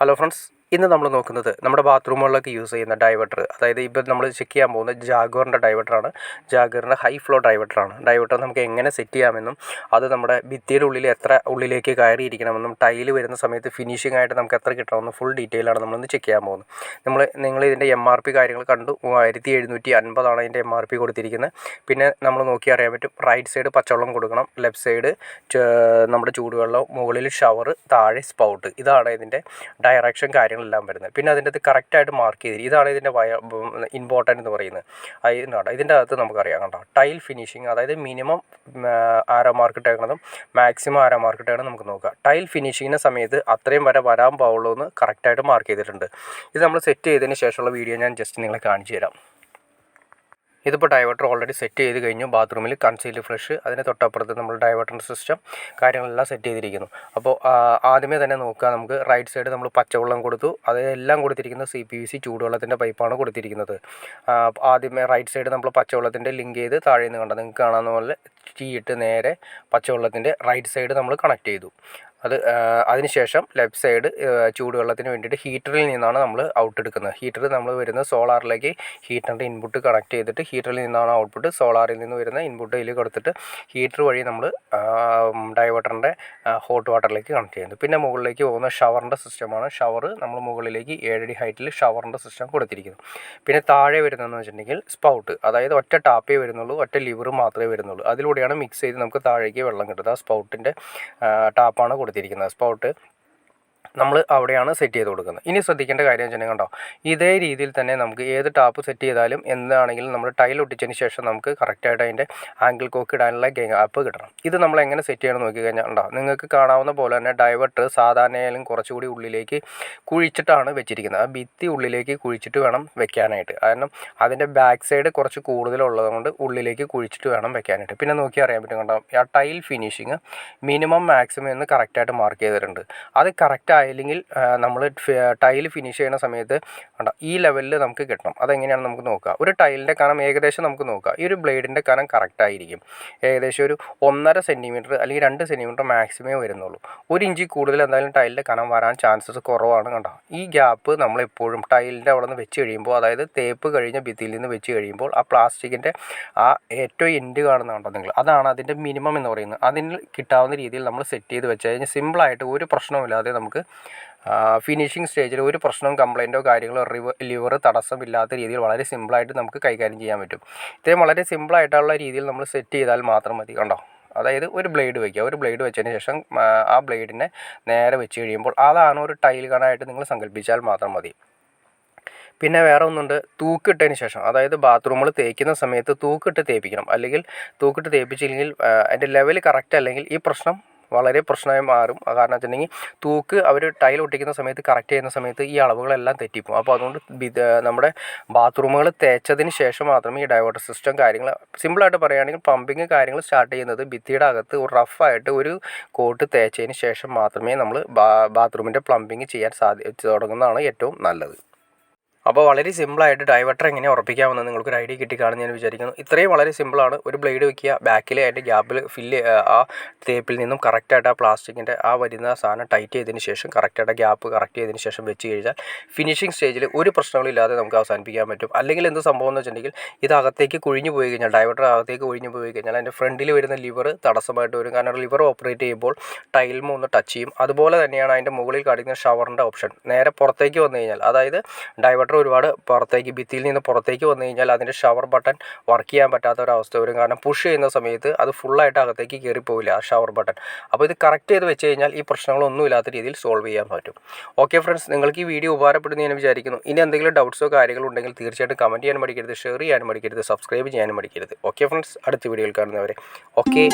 Hello friends, ഇന്ന് നമ്മൾ നോക്കുന്നത് നമ്മുടെ ബാത്റൂമുകളിലൊക്കെ യൂസ് ചെയ്യുന്ന ഡൈവർട്ടർ. അതായത് ഇപ്പോൾ നമ്മൾ ചെക്ക് ചെയ്യാൻ പോകുന്ന ജാഗ്വറിൻ്റെ ഡൈവർട്ടറാണ്. ജാഗ്വറിൻ്റെ ഹൈ ഫ്ലോ ഡൈവർട്ടറാണ്. ഡൈവർട്ടർ നമുക്ക് എങ്ങനെ സെറ്റ് ചെയ്യാമെന്നും അത് നമ്മുടെ ഭിത്തിയുടെ ഉള്ളിൽ എത്ര ഉള്ളിലേക്ക് കയറിയിരിക്കണമെന്നും ടൈല് വരുന്ന സമയത്ത് ഫിനിഷിംഗ് ആയിട്ട് നമുക്ക് എത്ര കിട്ടണമെന്നും ഫുൾ ഡീറ്റെയിലാണ് നമ്മളിന്ന് ചെക്ക് ചെയ്യാൻ പോകുന്നത്. നിങ്ങൾ ഇതിൻ്റെ MRP കാര്യങ്ങൾ കണ്ടു. 3750 അതിൻ്റെ MRP കൊടുത്തിരിക്കുന്നത്. പിന്നെ നമ്മൾ നോക്കി അറിയാൻ പറ്റും, റൈറ്റ് സൈഡ് പച്ചവെള്ളം കൊടുക്കണം, ലെഫ്റ്റ് സൈഡ് നമ്മുടെ ചൂടുവെള്ളം, മുകളിൽ ഷവർ, താഴെ സ്പൗട്ട്. ഇതാണ് ഇതിൻ്റെ ഡയറക്ഷൻ കാര്യങ്ങളെല്ലാം വരുന്നത്. പിന്നെ അതിൻ്റെ അത് കറക്റ്റായിട്ട് മാർക്ക് ചെയ്തിരിക്കും. ഇതാണ് ഇതിൻ്റെ ഇമ്പോർട്ടൻ്റ് എന്ന് പറയുന്നത്. ഇതാണ് ഇതിൻ്റെ അകത്ത് നമുക്കറിയാം കണ്ടോ, ടൈൽ ഫിനിഷിങ്, അതായത് മിനിമം ആരോ മാർക്ക് ഇട്ടേക്കുന്നതും മാക്സിമം ആരോ മാർക്ക് ഇട്ടേക്കണം നമുക്ക് നോക്കാം. ടൈൽ ഫിനിഷിങ്ങിൻ്റെ സമയത്ത് അത്രയും വരെ വരാൻ പാടുള്ളൂ എന്ന് കറക്റ്റായിട്ട് മാർക്ക് ചെയ്തിട്ടുണ്ട്. ഇത് നമ്മൾ സെറ്റ് ചെയ്തതിന് ശേഷമുള്ള വീഡിയോ ഞാൻ ജസ്റ്റ് നിങ്ങളെ കാണിച്ചു തരാം. ഇതിപ്പോൾ ഡൈവർട്ടർ ഓൾറെഡി സെറ്റ് ചെയ്ത് കഴിഞ്ഞു. ബാത്റൂമിൽ കൺസീൽഡ് ഫ്ലഷ്, അതിന് തൊട്ടപ്പുറത്ത് നമ്മൾ ഡൈവർട്ടറിൻ്റെ സിസ്റ്റം കാര്യങ്ങളെല്ലാം സെറ്റ് ചെയ്തിരിക്കുന്നു. അപ്പോൾ ആദ്യമേ തന്നെ നോക്കുക, നമുക്ക് റൈറ്റ് സൈഡ് നമ്മൾ പച്ചവെള്ളം കൊടുത്തു. അതെല്ലാം കൊടുത്തിരിക്കുന്നത് CPVC ചൂടുവെള്ളത്തിൻ്റെ പൈപ്പാണ് കൊടുത്തിരിക്കുന്നത്. ആദ്യമേ റൈറ്റ് സൈഡ് നമ്മൾ പച്ചവെള്ളത്തിൻ്റെ ലിങ്ക് ചെയ്ത് താഴെ നിന്ന് കണ്ടത് നിങ്ങൾക്ക് കാണാവുന്ന പോലെ ചീയിട്ട് നേരെ പച്ചവെള്ളത്തിൻ്റെ റൈറ്റ് സൈഡ് നമ്മൾ കണക്ട് ചെയ്തു. അതിനുശേഷം ലെഫ്റ്റ് സൈഡ് ചൂടുവെള്ളത്തിന് വേണ്ടിയിട്ട് ഹീറ്ററിൽ നിന്നാണ് നമ്മൾ ഔട്ട് എടുക്കുന്നത്. ഹീറ്റർ നമ്മൾ വരുന്നത് സോളാറിലേക്ക് ഹീറ്ററിൻ്റെ ഇൻപുട്ട് കണക്ട് ചെയ്തിട്ട് ഹീറ്ററിൽ നിന്നാണ് ഔട്ട്പുട്ട്. സോളാറിൽ നിന്ന് വരുന്ന ഇൻപുട്ട് ഇതിൽ കൊടുത്തിട്ട് ഹീറ്റർ വഴി നമ്മൾ ഡൈവർട്ടറിൻ്റെ ഹോട്ട് വാട്ടറിലേക്ക് കണക്ട് ചെയ്യുന്നത്. പിന്നെ മുകളിലേക്ക് പോകുന്ന ഷവറിൻ്റെ സിസ്റ്റമാണ്. ഷവർ നമ്മൾ മുകളിലേക്ക് 7 അടി ഹൈറ്റിൽ ഷവറിൻ്റെ സിസ്റ്റം കൊടുത്തിരിക്കുന്നു. പിന്നെ താഴെ വരുന്നതെന്ന് വെച്ചിട്ടുണ്ടെങ്കിൽ സ്പൗട്ട്, അതായത് ഒറ്റ ടാപ്പേ വരുന്നുള്ളൂ, ഒറ്റ ലിവർ മാത്രമേ വരുന്നുള്ളൂ. അതിലൂടെയാണ് മിക്സ് ചെയ്ത് നമുക്ക് താഴേക്ക് വെള്ളം കിട്ടുന്നത്. ആ സ്പൗട്ടിൻ്റെ ടാപ്പാണ് കൊടുത്തിരിക്കുന്നത്. സ്പൗട്ട് നമ്മൾ അവിടെയാണ് സെറ്റ് ചെയ്ത് കൊടുക്കുന്നത്. ഇനി ശ്രദ്ധിക്കേണ്ട കാര്യം വെച്ചിട്ടുണ്ടെങ്കിൽ കണ്ടോ, ഇതേ രീതിയിൽ തന്നെ നമുക്ക് ഏത് ടാപ്പ് സെറ്റ് ചെയ്താലും എന്താണെങ്കിലും നമ്മൾ ടൈൽ ഒട്ടിച്ചതിന് ശേഷം നമുക്ക് കറക്റ്റായിട്ട് അതിൻ്റെ ആംഗിൾ കോക്ക് ഇടാനുള്ള ഗ്യാപ്പ് കിട്ടണം. ഇത് നമ്മൾ എങ്ങനെ സെറ്റ് ചെയ്യണം നോക്കി കഴിഞ്ഞാൽ ഉണ്ടോ, നിങ്ങൾക്ക് കാണാവുന്ന പോലെ തന്നെ ഡൈവർട്ടർ സാധാരണയായാലും കുറച്ചുകൂടി ഉള്ളിലേക്ക് കുഴിച്ചിട്ടാണ് വെച്ചിരിക്കുന്നത്. ആ ഭിത്തി ഉള്ളിലേക്ക് കുഴിച്ചിട്ട് വേണം വെക്കാനായിട്ട്. കാരണം അതിൻ്റെ ബാക്ക് സൈഡ് കുറച്ച് കൂടുതലുള്ളത് കൊണ്ട് ഉള്ളിലേക്ക് കുഴിച്ചിട്ട് വേണം വെക്കാനായിട്ട്. പിന്നെ നോക്കി അറിയാൻ പറ്റും കണ്ടോ, ആ ടൈൽ ഫിനിഷിങ് മിനിമം മാക്സിമം എന്ന് കറക്റ്റായിട്ട് മാർക്ക് ചെയ്തിട്ടുണ്ട്. അത് കറക്റ്റ് അല്ലെങ്കിൽ നമ്മൾ ടൈൽ ഫിനിഷ് ചെയ്യുന്ന സമയത്ത് കണ്ടോ ഈ ലെവലിൽ നമുക്ക് കിട്ടണം. അതെങ്ങനെയാണ് നമുക്ക് നോക്കുക. ഒരു ടൈലിൻ്റെ കനം ഏകദേശം നമുക്ക് നോക്കാം. ഈ ഒരു ബ്ലേഡിൻ്റെ കനം കറക്റ്റായിരിക്കും. ഏകദേശം ഒരു 1.5 സെൻറ്റിമീറ്റർ അല്ലെങ്കിൽ 2 സെൻറ്റിമീറ്റർ മാക്സിമേ വരുന്നുള്ളൂ. 1 ഇഞ്ച് കൂടുതൽ എന്തായാലും ടൈലിൻ്റെ കനം വരാൻ ചാൻസസ് കുറവാണ്. കണ്ടോ ഈ ഗ്യാപ്പ് നമ്മളെപ്പോഴും ടൈലിൻ്റെ അവിടെ നിന്ന് വെച്ച് കഴിയുമ്പോൾ, അതായത് തേപ്പ് കഴിഞ്ഞ ഭിത്തിയിൽ നിന്ന് വെച്ച് കഴിയുമ്പോൾ ആ പ്ലാസ്റ്റിക്കിൻ്റെ ആ ഏറ്റവും എൻഡ് കാണുന്നുണ്ടോ നിങ്ങൾ, അതാണ് അതിൻ്റെ മിനിമം എന്ന് പറയുന്നത്. അതിന് കിട്ടാവുന്ന രീതിയിൽ നമ്മൾ സെറ്റ് ചെയ്ത് വെച്ച് കഴിഞ്ഞാൽ സിമ്പിളായിട്ട് ഒരു പ്രശ്നവുമില്ലാതെ നമുക്ക് ഫിനിഷിംഗ് സ്റ്റേജിൽ ഒരു പ്രശ്നവും കംപ്ലൈൻറ്റോ കാര്യങ്ങളോ ലിവർ തടസ്സമില്ലാത്ത രീതിയിൽ വളരെ സിമ്പിളായിട്ട് നമുക്ക് കൈകാര്യം ചെയ്യാൻ പറ്റും. ഇത്രയും വളരെ സിമ്പിളായിട്ടുള്ള രീതിയിൽ നമ്മൾ സെറ്റ് ചെയ്താൽ മാത്രം മതി. കണ്ടോ, അതായത് ഒരു ബ്ലേഡ് വയ്ക്കുക. ഒരു ബ്ലേഡ് വെച്ചതിന് ശേഷം ആ ബ്ലേഡിനെ നേരെ വെച്ച് കഴിയുമ്പോൾ അതാണ് ഒരു ടൈൽ കണായിട്ട് നിങ്ങൾ സങ്കല്പിച്ചാൽ മാത്രം മതി. പിന്നെ വേറെ ഒന്നുണ്ട്, തൂക്കിട്ടതിന് ശേഷം, അതായത് ബാത്റൂമുകൾ തേക്കുന്ന സമയത്ത് തൂക്കിട്ട് തേപ്പിക്കണം. അല്ലെങ്കിൽ തൂക്കിട്ട് തേപ്പിച്ചില്ലെങ്കിൽ അതിൻ്റെ ലെവൽ കറക്റ്റ് അല്ലെങ്കിൽ ഈ പ്രശ്നം വളരെ പ്രശ്നമായി മാറും. കാരണം വെച്ചിട്ടുണ്ടെങ്കിൽ തൂക്ക് അവർ ടൈൽ ഒട്ടിക്കുന്ന സമയത്ത് കറക്റ്റ് ചെയ്യുന്ന സമയത്ത് ഈ അളവുകളെല്ലാം തെറ്റിപ്പോകും. അപ്പോൾ അതുകൊണ്ട് നമ്മുടെ ബാത്റൂമുകൾ തേച്ചതിന് ശേഷം മാത്രമേ ഈ ഡൈവേർട്ടർ സിസ്റ്റം കാര്യങ്ങൾ, സിമ്പിളായിട്ട് പറയുകയാണെങ്കിൽ പമ്പിങ് കാര്യങ്ങൾ സ്റ്റാർട്ട് ചെയ്യുന്നത് ഭിത്തിയുടെ അകത്ത് ഒരു റഫായിട്ട് ഒരു കോട്ട് തേച്ചതിന് ശേഷം മാത്രമേ നമ്മൾ ബാത്റൂമിൻ്റെ പ്ലംബിങ് ചെയ്യാൻ തുടങ്ങുന്നതാണ് ഏറ്റവും നല്ലത്. അപ്പോൾ വളരെ സിമ്പിളായിട്ട് ഡൈവർട്ടർ എങ്ങനെ ഉറപ്പിക്കാമെന്ന് നിങ്ങൾക്കൊരു ഐഡിയ കിട്ടിക്കാണെന്ന് ഞാൻ വിചാരിക്കുന്നു. ഇത്രയും വളരെ സിമ്പിളാണ്. ഒരു ബ്ലേഡ് വയ്ക്കുക, ബാക്കിൽ അതിൻ്റെ ഗ്യാപ്പിൽ ആ തേപ്പിൽ നിന്നും കറക്റ്റായിട്ട് ആ പ്ലാസ്റ്റിക്കിൻ്റെ ആ വരുന്ന സാധനം ടൈറ്റ് ചെയ്തതിന് ശേഷം കറക്റ്റായിട്ട് ഗ്യാപ്പ് കറക്റ്റ് ചെയ്തതിന് ശേഷം വെച്ച് കഴിഞ്ഞാൽ ഫിനിഷിംഗ് സ്റ്റേജിൽ ഒരു പ്രശ്നങ്ങളില്ലാതെ നമുക്ക് അവസാനിപ്പിക്കാൻ പറ്റും. അല്ലെങ്കിൽ എന്ത് സംഭവം എന്ന് വെച്ചിട്ടുണ്ടെങ്കിൽ ഇത് അകത്തേക്ക് കുഴിഞ്ഞു പോയി കഴിഞ്ഞാൽ, ഡൈവർട്ടർ അകത്തേക്ക് കുഴിഞ്ഞു പോയി കഴിഞ്ഞാൽ അതിൻ്റെ ഫ്രണ്ടിൽ വരുന്ന ലിവർ തടസ്സമായിട്ട് വരും. കാരണം ലിവർ ഓപ്പറേറ്റ് ചെയ്യുമ്പോൾ ടൈൽമ ഒന്ന് ടച്ച് ചെയ്യും. അതുപോലെ തന്നെയാണ് അതിൻ്റെ മുകളിൽ കാണിക്കുന്ന ഷവറിൻ്റെ ഓപ്ഷൻ. നേരെ പുറത്തേക്ക് വന്നു കഴിഞ്ഞാൽ, അതായത് ഡൈവർട്ടർ ഒരുപാട് പുറത്തേക്ക് ഭിത്തിയിൽ നിന്ന് പുറത്തേക്ക് വന്നു കഴിഞ്ഞാൽ അതിൻ്റെ ഷവർ ബട്ടൺ വർക്ക് ചെയ്യാൻ പറ്റാത്ത ഒരവസ്ഥ വരും. കാരണം പുഷ് ചെയ്യുന്ന സമയത്ത് അത് ഫുള്ളായിട്ട് അകത്തേക്ക് കയറിപ്പോവില്ല ആ ഷവർ ബട്ടൺ. അപ്പോൾ ഇത് കറക്റ്റ് ചെയ്ത് വെച്ച് കഴിഞ്ഞാൽ ഈ പ്രശ്നങ്ങളൊന്നും ഇല്ലാത്ത രീതിയിൽ സോൾവ് ചെയ്യാൻ പറ്റും. ഓക്കെ ഫ്രണ്ട്സ്, നിങ്ങൾക്ക് ഈ വീഡിയോ ഉപകാരപ്പെടുന്നു ഞാൻ വിചാരിക്കുന്നു. ഇനി എന്തെങ്കിലും ഡൗട്ട്സോ കാര്യങ്ങളോ ഉണ്ടെങ്കിൽ തീർച്ചയായിട്ടും കമൻറ്റ് ചെയ്യാൻ മടിക്കരുത്, ഷെയർ ചെയ്യാനും മടിക്കരുത്, സബ്സ്ക്രൈബ് ചെയ്യാനും മടിക്കരുത്. ഓക്കെ ഫ്രണ്ട്സ്, അടുത്ത വീഡിയോയിൽ കാണുന്നവരെ ഓക്കെ.